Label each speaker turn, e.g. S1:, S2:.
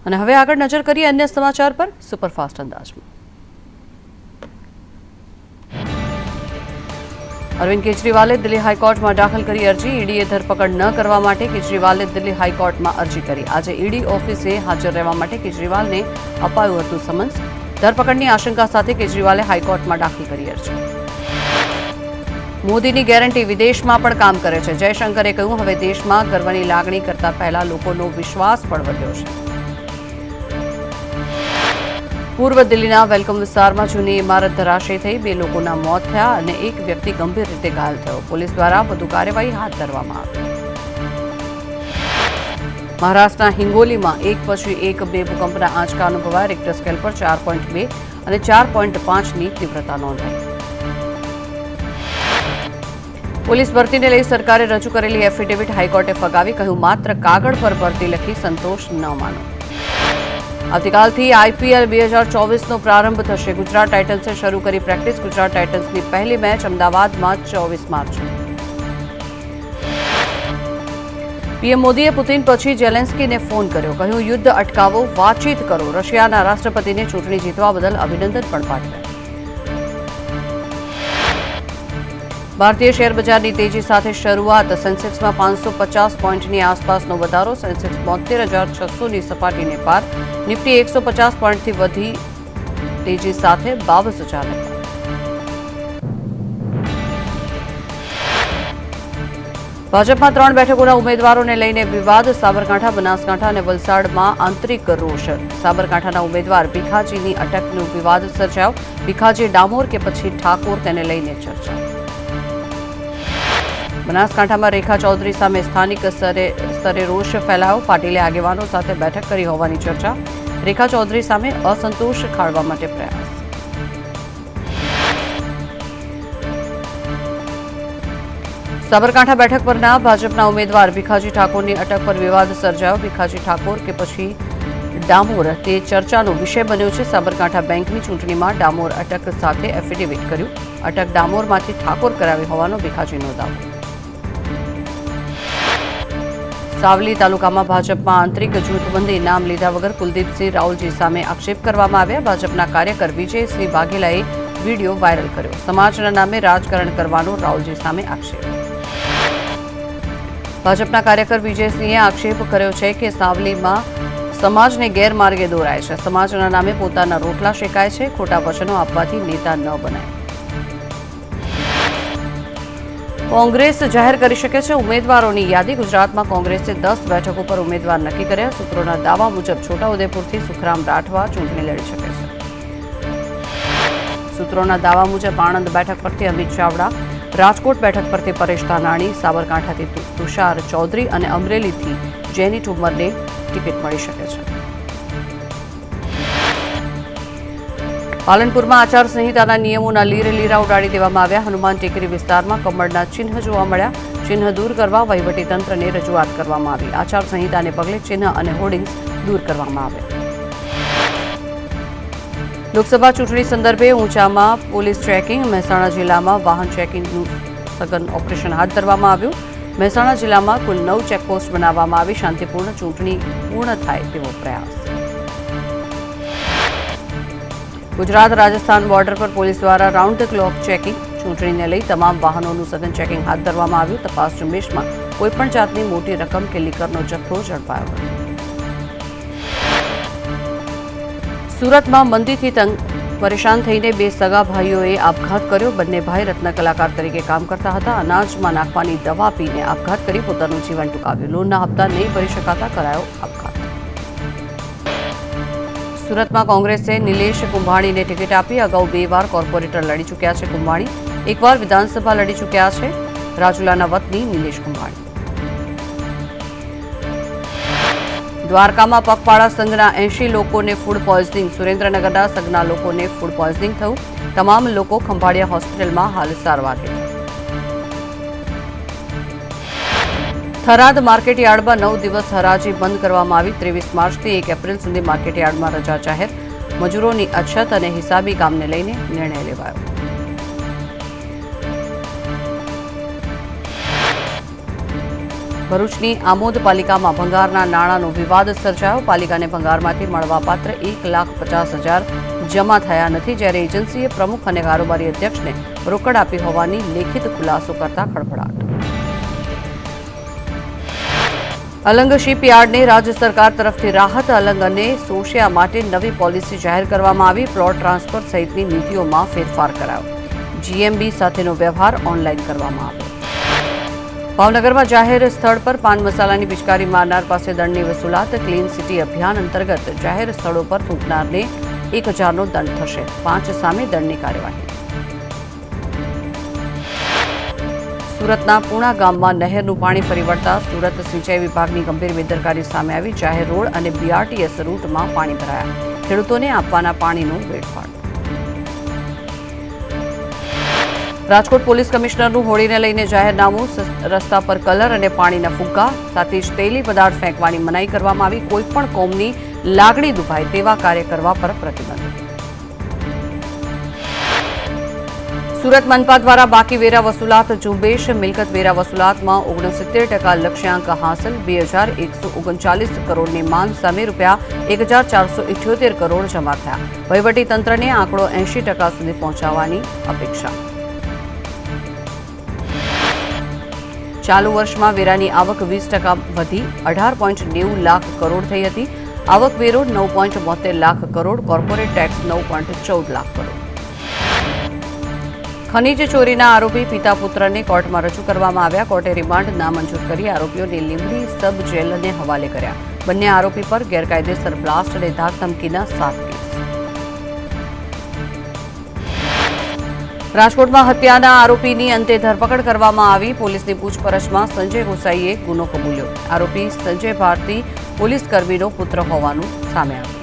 S1: અને હવે આગળ નજર કરીએ અન્ય સમાચાર પર સુપરફાસ્ટ અંદાજમાં। અરવિંદ કેજરીવાલે દિલ્હી હાઈકોર્ટમાં દાખલ કરી અરજી। ઈડીએ ધરપકડ ન કરવા માટે કેજરીવાલે દિલ્હી હાઈકોર્ટમાં અરજી કરી। આજે ઈડી ઓફિસે હાજર રહેવા માટે કેજરીવાલને અપાયું હતું સમન્સ। ધરપકડની આશંકા સાથે કેજરીવાલે હાઈકોર્ટમાં દાખલ કરી અરજી। મોદીની ગેરંટી વિદેશમાં પણ કામ કરે છે। જયશંકરે કહ્યું, હવે દેશમાં ગર્વની લાગણી કરતા પહેલા લોકોનો વિશ્વાસ પણ વધ્યો છે। પૂર્વ દિલ્હીના વેલકમ વિસ્તારમાં જૂની ઇમારત ધરાશયી થઈ। 2 લોકોના મોત થયા અને એક વ્યક્તિ ગંભીર રીતે ઘાયલ થયો। પોલીસ દ્વારા વધુ કાર્યવાહી હાથ ધરવામાં આવી। મહારાષ્ટ્રના હિંગોલીમાં એક પછી એક 2 ભૂકંપના આંચકા અનુભવાયા। રિક્ટર સ્કેલ પર 4.2 અને 4.5ની તીવ્રતા નોંધાઈ। પોલીસ ભરતીને લઈ સરકારે રજૂ કરેલી એફિડેવિટ હાઈકોર્ટે ફગાવી। કહ્યું, માત્ર કાગળ પર ભરતી લખી સંતોષ ન માનો। આવતીકાલથી આઈપીએલ 2024નો પ્રારંભ થશે। ગુજરાત ટાઇટન્સે શરૂ કરી પ્રેક્ટિસ। ગુજરાત ટાઇટન્સની પહેલી મેચ અમદાવાદમાં 24 માર્ચે। પીએમ મોદીએ પુતિન પછી ઝેલેન્સ્કીને ફોન કર્યો। કહ્યું, યુદ્ધ અટકાવો, વાતચીત કરો। રશિયાના રાષ્ટ્રપતિને ચૂંટણી જીતવા બદલ અભિનંદન પણ પાઠવ્યા। ભારતીય શેર બજારની તેજી સાથે શરૂઆત। સેન્સેક્સમાં 550 પોઈન્ટની આસપાસનો વધારો। સેન્સેક્સ 72,600ની સપાટીને પાર। નિફ્ટી 150 પોઈન્ટથી વધી તેજી સાથે 22,000 ને પાર। ભાજપમાં 3 બેઠકોના ઉમેદવારોને લઈને વિવાદ। સાબરકાંઠા, બનાસકાંઠા અને વલસાડમાં આંતરિક રોષ। સાબરકાંઠાના ઉમેદવાર ભીખાજીની અટકનો વિવાદ સર્જાયો। ભીખાજી ડામોર કે પછી ઠાકોર, તેને લઈને ચર્ચા। બનાસકાંઠામાં રેખા ચૌધરી સામે સ્થાનિક સ્તરે રોષ ફેલાયો। પાટીલે આગેવાનો સાથે બેઠક કરી હોવાની ચર્ચા। રેખા ચૌધરી સામે અસંતોષ ખાળવા માટે પ્રયાસ। સાબરકાંઠા બેઠક પરના ભાજપના ઉમેદવાર ભીખાજી ઠાકોરની અટક પર વિવાદ સર્જાયો। ભીખાજી ઠાકોર કે પછી ડામોર, તે ચર્ચાનો વિષય બન્યો છે। સાબરકાંઠા બેંકની ચૂંટણીમાં ડામોર અટક સાથે એફિડેવિટ કર્યું। અટક ડામોરમાંથી ઠાકોર કરાવી હોવાનો ભીખાજીનો દાવો। સાવલી તાલુકામાં ભાજપમાં આંતરિક જૂથબંધી। નામ લીધા વગર કુલદીપસિંહ રાઉલજી સામે આક્ષેપ કરવામાં આવ્યા। ભાજપના કાર્યકર વિજયસિંહ વાઘેલાએ વિડીયો વાયરલ કર્યો। સમાજના નામે રાજકારણ કરવાનો રાઉલજી સામે આક્ષેપ। ભાજપના કાર્યકર વિજયસિંહે આક્ષેપ કર્યો છે કે સાવલીમાં સમાજને ગેરમાર્ગે દોરાય છે। સમાજના નામે પોતાના રોટલા શેકાય છે। ખોટા વચનો આપવાથી નેતા ન બનાય। કોંગ્રેસ જાહેર કરી શકે છે ઉમેદવારોની યાદી। ગુજરાતમાં કોંગ્રેસે 10 બેઠકો પર ઉમેદવાર નક્કી કર્યા। સૂત્રોના દાવા મુજબ છોટાઉદેપુરથી સુખરામ રાઠવા ચૂંટણી લડી શકે છે। સૂત્રોના દાવા મુજબ આણંદ બેઠક પરથી અમિત ચાવડા, રાજકોટ બેઠક પરથી પરેશ ધાનાણી, સાબરકાંઠાથી તુષાર ચૌધરી અને અમરેલીથી જેની ઠુમ્મરને ટિકિટ મળી શકે છે। પાલનપુરમાં આચારસંહિતાના નિયમોના લીરેલીરા ઉડાડી દેવામાં આવ્યા। હનુમાન ટેકરી વિસ્તારમાં કમળના ચિહ્ન જોવા મળ્યા। ચિહ્ન દૂર કરવા વહીવટીતંત્રને રજૂઆત કરવામાં આવી। આચારસંહિતાને પગલે ચિહ્ન અને હોર્ડિંગ્સ દૂર કરવામાં આવ્યા। લોકસભા ચૂંટણી સંદર્ભે ઊંચામાં પોલીસ ચેકિંગ। મહેસાણા જિલ્લામાં વાહન ચેકિંગનું સઘન ઓપરેશન હાથ ધરવામાં આવ્યું। મહેસાણા જિલ્લામાં કુલ 9 ચેકપોસ્ટ બનાવવામાં આવી। શાંતિપૂર્ણ ચૂંટણી પૂર્ણ થાય તેવો પ્રયાસ। ગુજરાત રાજસ્થાન બોર્ડર પર પોલીસ દ્વારા રાઉન્ડ ધ ક્લોક ચેકિંગ। ચૂંટણીને લઈ તમામ વાહનોનું સઘન ચેકિંગ હાથ ધરવામાં આવ્યું। તપાસ ઝુંબેશમાં કોઈપણ જાતની મોટી રકમ કે લીકરનો જથ્થો ઝડપાયો હતો। સુરતમાં મંદીથી પરેશાન થઈને 2 સગા ભાઈઓએ આપઘાત કર્યો। બંને ભાઈ રત્ન કલાકાર તરીકે કામ કરતા હતા। અનાજમાં નાખવાની દવા પીને આપઘાત કરી પોતાનું જીવન ટૂંકાવ્યું। લોનના હપ્તા નહીં ભરી શકાતા કરાયો આપઘાત। સુરતમાં કોંગ્રેસે નિલેશ કુંભાણીને ટિકિટ આપી। અગાઉ 2 વાર કોર્પોરેટર લડી ચૂક્યા છે કુંભાણી। એકવાર વિધાનસભા લડી ચૂક્યા છે। રાજુલાના વતની નિલેશ કુંભાણી। દ્વારકામાં પગપાળા સંઘના 80 લોકોને ફૂડ પોઈઝનિંગ। સુરેન્દ્રનગરના સંઘના લોકોને ફૂડ પોઈઝનિંગ થયું। તમામ લોકો ખંભાળિયા હોસ્પિટલમાં હાલ સારવાર હેઠળ। થરાદ માર્કેટયાર્ડમાં 9 દિવસ હરાજી બંધ કરવામાં આવી। 23 માર્ચથી 1 એપ્રિલ સુધી માર્કેટયાર્ડમાં રજા જાહેર। મજૂરોની અછત અને હિસાબી કામને લઈને નિર્ણય લેવાયો। ભરૂચની આમોદ પાલિકામાં ભંગારના નાણાંનો વિવાદ સર્જાયો. પાલિકાને ભંગારમાંથી મળવાપાત્ર 1,50,000 જમા થયા નથી, જ્યારે એજન્સીએ પ્રમુખ અને કારોબારી અધ્યક્ષને રોકડ આપી હોવાની લેખિત ખુલાસો કરતા ખળભળાટ. અલંગ શિપયાર્ડને રાજ્ય સરકાર તરફથી રાહત. અલંગ અને સોશિયા માટે નવી પોલિસી જાહેર કરવામાં આવી. પ્લોટ ટ્રાન્સફર સહિતની નીતિઓમાં ફેરફાર કરાયો. જીએમબી સાથેનો વ્યવહાર ઓનલાઈન કરવામાં આવ્યો. ભાવનગરમાં જાહેર સ્થળ પર પાન મસાલાની પિચકારી મારનાર પાસે દંડની વસૂલાત. ક્લીન સિટી અભિયાન અંતર્ગત જાહેર સ્થળો પર થૂંકનારને 1,000નો દંડ થશે. 5 સામે દંડની કાર્યવાહી. સુરતના પૂણા ગામમાં નહેરનું પાણી ફરી વળતા સુરત સિંચાઈ વિભાગની ગંભીર બેદરકારી સામે આવી. જાહેર રોડ અને બીઆરટીએસ રૂટમાં પાણી ભરાયા. ખેડૂતોને આપવાના પાણીનો વેડફાટ. રાજકોટ પોલીસ કમિશનરનું હોળીને લઈને જાહેરનામું. રસ્તા પર કલર અને પાણીના ફુગ્ગા સાથે જ તેલી પદાર્થ ફેંકવાની મનાઈ કરવામાં આવી. કોઈપણ કોમની લાગણી દુભાય તેવા કાર્ય કરવા પર પ્રતિબંધ. સુરત મનપા દ્વારા બાકી વેરા વસૂલાત ઝુંબેશ. મિલકત વેરા વસૂલાતમાં 69% લક્ષ્યાંક હાંસલ. 2,139 કરોડની માંગ સામે ₹1,478 કરોડ જમા થયા. વહીવટીતંત્રને આંકડો 80% સુધી પહોંચાડવાની અપેક્ષા. ચાલુ વર્ષમાં વેરાની આવક 20% વધી 18.90 લાખ કરોડ થઈ હતી. આવકવેરો 9.72 લાખ કરોડ. Corporate tax 9.14 lakh crore. ખનીજ ચોરીના આરોપી પિતા પુત્રને કોર્ટમાં રજૂ કરવામાં આવ્યા. કોર્ટે રિમાન્ડ નામંજૂર કરી આરોપીઓને લીંબડી સબ જેલને હવાલે કર્યા. બંને આરોપી પર ગેરકાયદેસર બ્લાસ્ટ અને ધાકધમકીના 7 કેસ. રાજકોટમાં હત્યાના આરોપીની અંતે ધરપકડ કરવામાં આવી. પોલીસની પૂછપરછમાં સંજય ગોસાઈએ ગુનો કબૂલ્યો. આરોપી સંજય ભારતી પોલીસ કર્મીનો પુત્ર હોવાનું સામે આવ્યું.